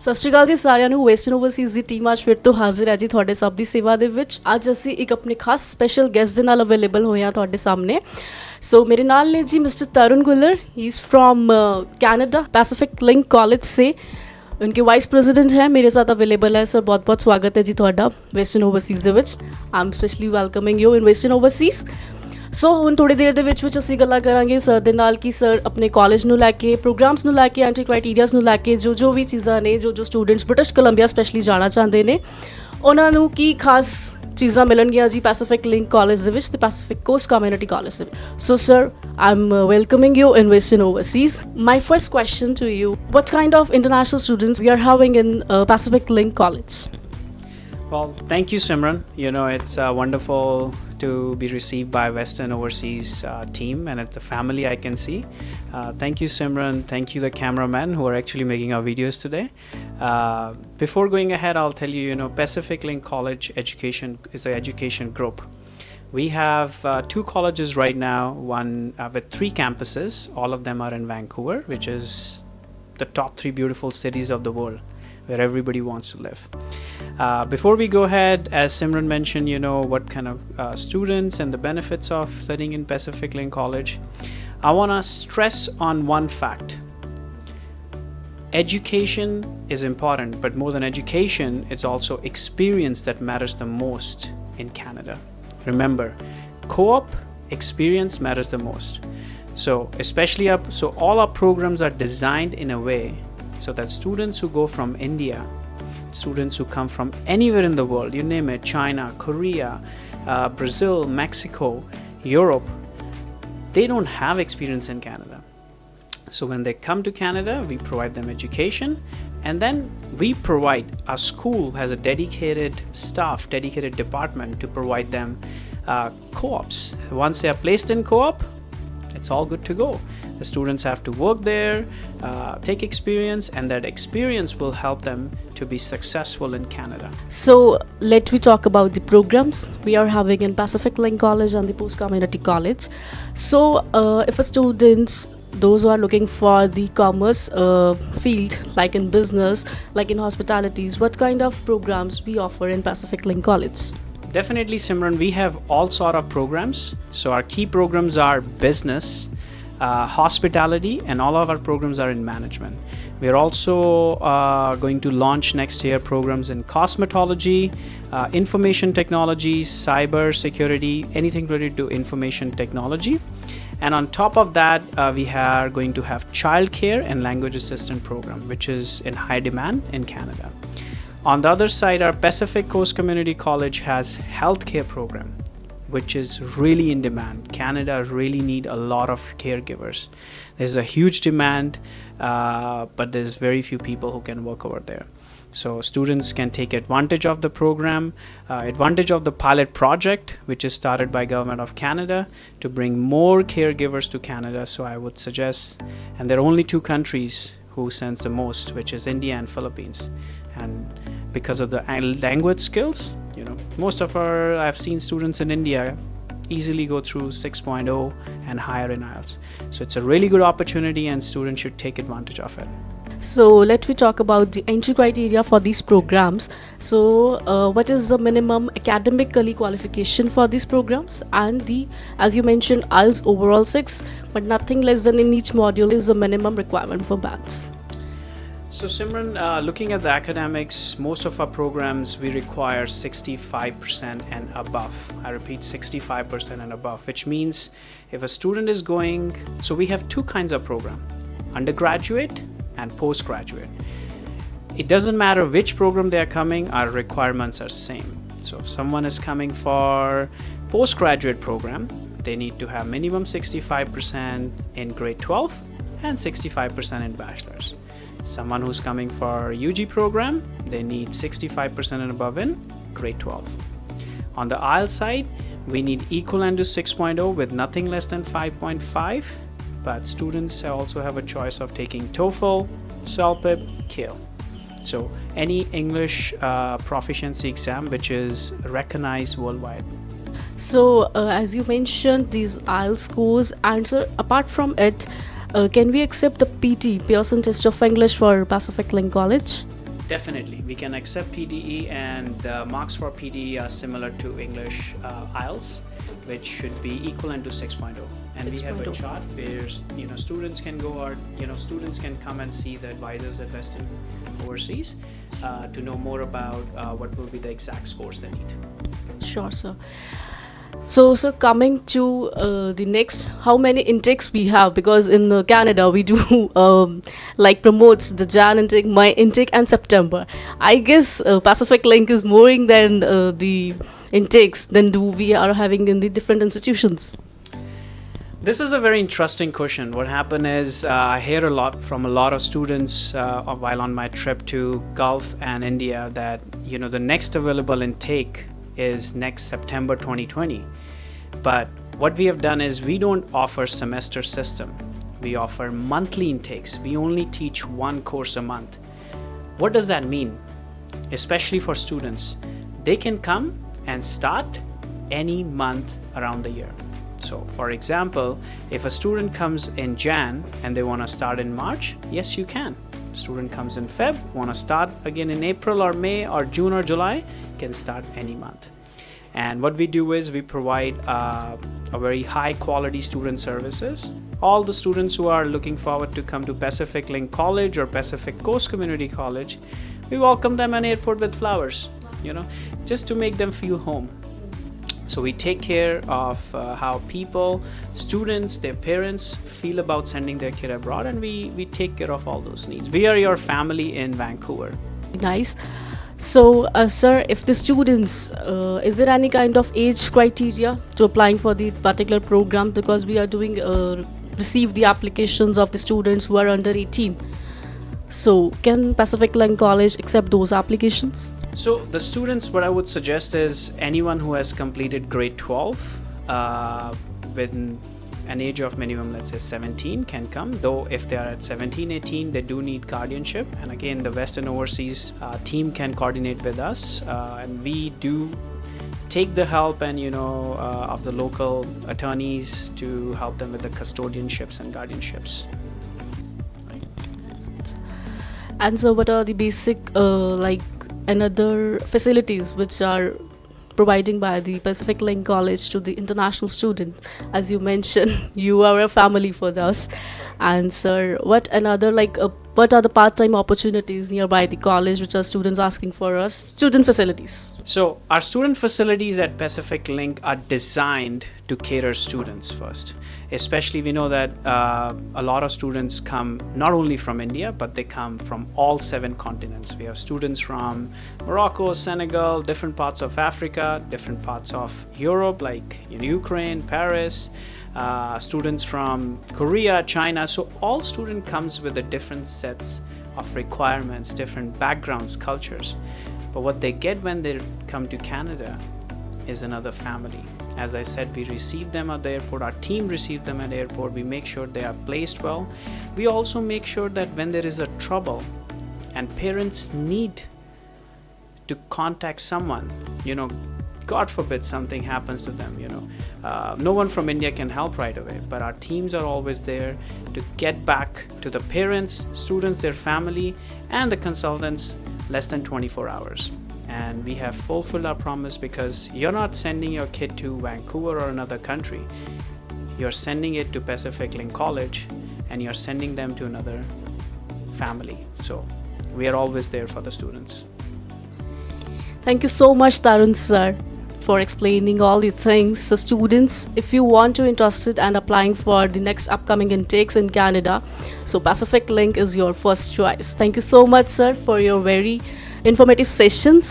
ਸਤਿ ਸ਼੍ਰੀ ਅਕਾਲ ਜੀ ਸਾਰਿਆਂ ਨੂੰ। ਵੈਸਟਰਨ ਓਵਰਸੀਜ਼ ਦੀ ਟੀਮ ਅੱਜ ਫਿਰ ਤੋਂ ਹਾਜ਼ਰ ਹੈ ਜੀ ਤੁਹਾਡੇ ਸਭ ਦੀ ਸੇਵਾ ਦੇ ਵਿੱਚ। ਅੱਜ ਅਸੀਂ ਇੱਕ ਆਪਣੇ ਖਾਸ ਸਪੈਸ਼ਲ ਗੈਸਟ ਦੇ ਨਾਲ ਅਵੇਲੇਬਲ ਹੋਏ ਹਾਂ ਤੁਹਾਡੇ ਸਾਹਮਣੇ। सो मेरे नाल ने जी मिस्टर तरुण गुलर, he is from Canada, Pacific link college से। उनके वाइस प्रेजिडेंट हैं, मेरे साथ अवेलेबल है। सर बहुत बहुत स्वागत है जी ਤੁਹਾਡਾ ਵੈਸਟਰਨ ਓਵਰਸੀਜ਼ ਦੇ ਵਿੱਚ। I am specially welcoming you in Western Overseas. So ਹੁਣ ਥੋੜ੍ਹੀ ਦੇਰ ਦੇ ਵਿੱਚ ਅਸੀਂ ਗੱਲਾਂ ਕਰਾਂਗੇ ਸਰ ਦੇ ਨਾਲ ਕਿ ਸਰ ਆਪਣੇ ਕਾਲਜ ਨੂੰ ਲੈ ਕੇ, ਪ੍ਰੋਗਰਾਮਸ ਨੂੰ ਲੈ ਕੇ, ਐਂਟਰੀ ਕ੍ਰਾਈਟੀਰੀਆਜ਼ ਨੂੰ ਲੈ ਕੇ ਜੋ ਵੀ ਚੀਜ਼ਾਂ ਨੇ, ਜੋ ਸਟੂਡੈਂਟਸ ਬ੍ਰਿਟਿਸ਼ ਕੋਲੰਬੀਆ ਸਪੈਸ਼ਲੀ ਜਾਣਾ ਚਾਹੁੰਦੇ ਨੇ, ਉਹਨਾਂ ਨੂੰ ਕੀ ਖਾਸ ਚੀਜ਼ਾਂ ਮਿਲਣਗੀਆਂ ਜੀ ਪੈਸੀਫਿਕ ਲਿੰਕ ਕਾਲਜ ਦੇ ਵਿੱਚ ਤੇ ਪੈਸੀਫਿਕ ਕੋਸਟ ਕਮਿਊਨਿਟੀ ਕਾਲਜ ਦੇ ਵਿੱਚ। So sir, I am welcoming you in Western Overseas. My first question to you, what kind of international students we are having in Pacific Link College? Well, thank you, Simran. You know, it's wonderful to be received by Western Overseas team, and it's a family I can see. Thank you, Simran. Thank you, the cameraman who are actually making our videos today. Before going ahead, I'll tell you, Pacific Link College Education is an education group. We have two colleges right now, one with 3 campuses. All of them are in Vancouver, which is the top 3 beautiful cities of the world, where everybody wants to live. Before we go ahead, as Simran mentioned, what kind of students and the benefits of studying in Pacific Link College, I want to stress on one fact. Education is important, but more than education, it's also experience that matters the most in Canada. Remember, co-op experience matters the most. So especially all our programs are designed in a way so that students who go from India, students who come from anywhere in the world, you name it, China, Korea, Brazil, Mexico, Europe, they don't have experience in Canada. So when they come to Canada, we provide them education, and then our school has a dedicated staff, dedicated department to provide them co-ops. Once they are placed in co-op, it's all good to go. The students have to work there, take experience, and that experience will help them to be successful in Canada. So let we talk about the programs we are having in Pacific Link College and the Post Community College. So if a student, those who are looking for the commerce field, like in business, like in hospitalities, what kind of programs we offer in Pacific Link College? Definitely, Simran, we have all sort of programs. So our key programs are business, hospitality, and all of our programs are in management. We are also going to launch next year programs in cosmetology, information technology, cyber security, anything related to information technology. And on top of that, we are going to have childcare and language assistant program, which is in high demand in Canada. On the other side, our Pacific Coast Community College has healthcare program, which is really in demand. Canada really need a lot of caregivers. There's a huge demand, but there's very few people who can work over there. So students can take advantage of the program, advantage of the pilot project, which is started by Government of Canada to bring more caregivers to Canada. So I would suggest, and there are only 2 countries who sends the most, which is India and Philippines. And because of the language skills, most of I've seen students in India easily go through 6.0 and higher in IELTS. So it's a really good opportunity and students should take advantage of it. So let me talk about the entry criteria for these programs. So what is the minimum academically qualification for these programs? And as you mentioned, IELTS overall 6, but nothing less than in each module is the minimum requirement for maths. So Simran, looking at the academics, most of our programs we require 65% and above. I repeat, 65% and above, which means if a student is going, so we have 2 kinds of program, undergraduate and postgraduate. It doesn't matter which program they are coming, our requirements are same. So if someone is coming for postgraduate program, they need to have minimum 65% in grade 12 and 65% in bachelor's. Someone who's coming for UG program, they need 65% and above in grade 12. On the IELTS side, we need equivalent to 6.0 with nothing less than 5.5, but students also have a choice of taking TOEFL, CELPIP, CALE. So any English proficiency exam which is recognized worldwide. So as you mentioned, these IELTS scores, and so apart from it, can we accept the PT, Pearson Test of English, for Pacific Link College? Definitely, we can accept PTE, and the marks for PTE are similar to English IELTS, which should be equivalent to 6.0. And we have a 6.0. chart where students can go, or students can come and see the advisors at Western Overseas to know more about what will be the exact scores they need. Sure, sir. So, coming to the next, how many intakes we have? Because in Canada, we do like promotes the Jan intake, May intake, and September. I guess Pacific Link is more than the intakes than do we are having in the different institutions. This is a very interesting question. What happened is I hear a lot from a lot of students while on my trip to Gulf and India that the next available intake is next September 2020. But what we have done is we don't offer semester system. We offer monthly intakes. We only teach one course a month. What does that mean? Especially for students, they can come and start any month around the year. So for example, if a student comes in Jan and they want to start in March, yes, you can. Student comes in Feb, want to start again in April or May or June or July, can start any month. And what we do is we provide a very high quality student services. All the students who are looking forward to come to Pacific Link College or Pacific Coast Community College, we welcome them at airport with flowers, just to make them feel home. So we take care of how people, students, their parents feel about sending their kid abroad, and we take care of all those needs. We are your family in Vancouver. Nice. So, sir, if the students, is there any kind of age criteria to applying for the particular program? Because we are doing receive the applications of the students who are under 18. So, can Pacific Link College accept those applications? So the students, what I would suggest is anyone who has completed grade 12 with an age of minimum, let's say 17, can come. Though if they are at 17, 18, they do need guardianship. And again, the Western Overseas team can coordinate with us. And we do take the help and of the local attorneys to help them with the custodianships and guardianships. And so what are the basic and other facilities which are providing by the Pacific Link College to the international student? As you mentioned, you are a family for us. And sir, what are the part-time opportunities nearby the college which are students asking for us? Student facilities. So our student facilities at Pacific Link are designed to cater students first. Especially we know that a lot of students come not only from India, but they come from all 7 continents. We have students from Morocco, Senegal, different parts of Africa, different parts of Europe like Ukraine, Paris, students from Korea, China. So all student comes with a different sets of requirements, different backgrounds, cultures. But what they get when they come to Canada is another family. As I said, we receive them at the airport, our team receives them at the airport, we make sure they are placed well. We also make sure that when there is a trouble and parents need to contact someone, God forbid something happens to them, no one from India can help right away, but our teams are always there to get back to the parents, students, their family, and the consultants less than 24 hours. And we have fulfilled our promise, because you're not sending your kid to Vancouver or another country. You're sending it to Pacific Link College, and you're sending them to another family. So we are always there for the students. Thank you so much, Tarun sir, for explaining all the things. So students, if you want to interested and applying for the next upcoming intakes in Canada, so Pacific Link is your first choice. Thank you so much, sir, for your very informative sessions.